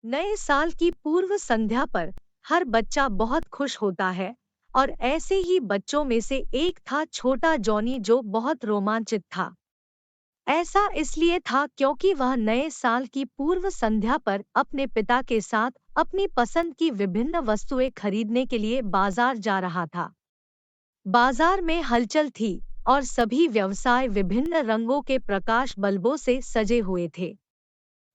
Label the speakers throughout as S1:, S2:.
S1: नए साल की पूर्व संध्या पर हर बच्चा बहुत खुश होता है और ऐसे ही बच्चों में से एक था छोटा जॉनी जो बहुत रोमांचित था। ऐसा इसलिए था क्योंकि वह नए साल की पूर्व संध्या पर अपने पिता के साथ अपनी पसंद की विभिन्न वस्तुएं खरीदने के लिए बाजार जा रहा था। बाजार में हलचल थी और सभी व्यवसाय विभिन्न रंगों के प्रकाश बल्बों से सजे हुए थे।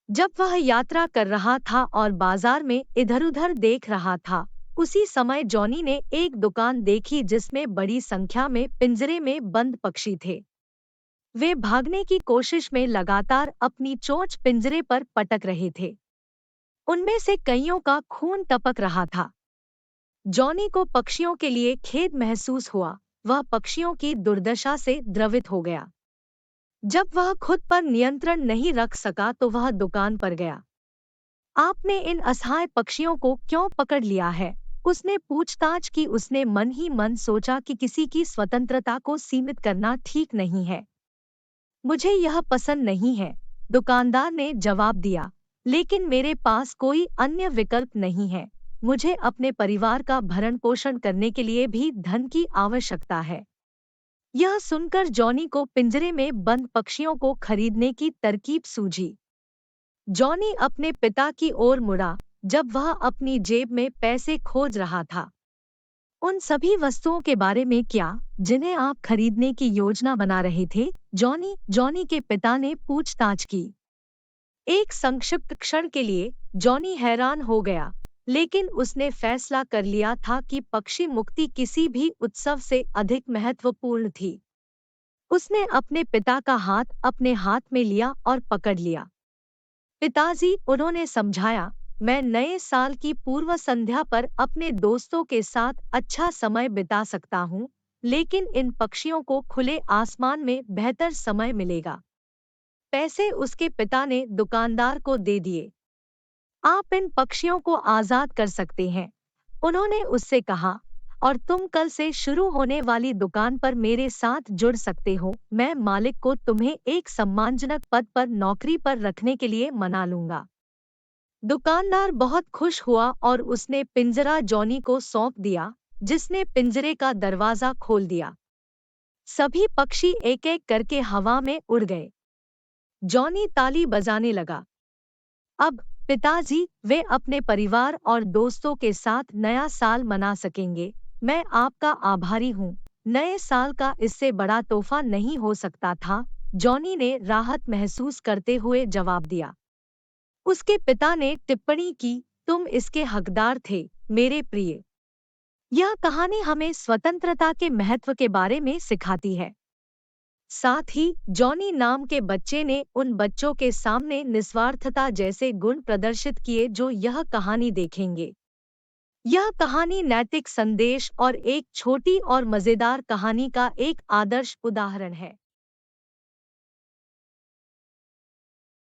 S1: जब वह यात्रा कर रहा था और बाजार में इधर-उधर देख रहा था, उसी समय जॉनी ने एक दुकान देखी जिसमें बड़ी संख्या में पिंजरे में बंद पक्षी थे। वे भागने की कोशिश में लगातार अपनी चोंच पिंजरे पर पटक रहे थे। उनमें से कईयों का खून टपक रहा था। जॉनी को पक्षियों के लिए खेद महसूस हुआ। वह पक्षियों की दुर्दशा से द्रवित हो गया। जब वह खुद पर नियंत्रण नहीं रख सका तो वह दुकान पर गया। आपने इन असहाय पक्षियों को क्यों पकड़ लिया है? उसने पूछताछ की। उसने मन ही मन सोचा कि किसी की स्वतंत्रता को सीमित करना ठीक नहीं है। मुझे यह पसंद नहीं है, दुकानदार ने जवाब दिया, लेकिन मेरे पास कोई अन्य विकल्प नहीं है। मुझे अपने परिवार का भरण पोषण करने के लिए भी धन की आवश्यकता है। यह सुनकर जॉनी को पिंजरे में बंद पक्षियों को खरीदने की तरकीब सूझी। जॉनी अपने पिता की ओर मुड़ा जब वह अपनी जेब में पैसे खोज रहा था। उन सभी वस्तुओं के बारे में क्या जिन्हें आप खरीदने की योजना बना रहे थे? जॉनी के पिता ने पूछताछ की। एक संक्षिप्त क्षण के लिए जॉनी हैरान हो गया, लेकिन उसने फैसला कर लिया था कि पक्षी मुक्ति किसी भी उत्सव से अधिक महत्वपूर्ण थी। उसने अपने पिता का हाथ अपने हाथ में लिया और पकड़ लिया। पिताजी, उन्होंने समझाया, मैं नए साल की पूर्व संध्या पर अपने दोस्तों के साथ अच्छा समय बिता सकता हूँ, लेकिन इन पक्षियों को खुले आसमान में बेहतर समय मिलेगा। पैसे उसके पिता ने दुकानदार को दे दिए। आप इन पक्षियों को आजाद कर सकते हैं, उन्होंने उससे कहा, और तुम कल से शुरू होने वाली दुकान पर मेरे साथ जुड़ सकते हो। मैं मालिक को तुम्हें एक सम्मानजनक पद पर नौकरी पर रखने के लिए मना लूंगा। दुकानदार बहुत खुश हुआ और उसने पिंजरा जॉनी को सौंप दिया, जिसने पिंजरे का दरवाजा खोल दिया। सभी पक्षी एक-एक करके हवा में उड़ गए। जॉनी ताली बजाने लगा। अब पिताजी, वे अपने परिवार और दोस्तों के साथ नया साल मना सकेंगे। मैं आपका आभारी हूँ। नए साल का इससे बड़ा तोहफा नहीं हो सकता था, जॉनी ने राहत महसूस करते हुए जवाब दिया। उसके पिता ने टिप्पणी की, तुम इसके हकदार थे, मेरे प्रिय। यह कहानी हमें स्वतंत्रता के महत्व के बारे में सिखाती है। साथ ही जॉनी नाम के बच्चे ने उन बच्चों के सामने निस्वार्थता जैसे गुण प्रदर्शित किए जो यह कहानी देखेंगे। यह कहानी नैतिक संदेश और एक छोटी और मजेदार कहानी का एक आदर्श उदाहरण है।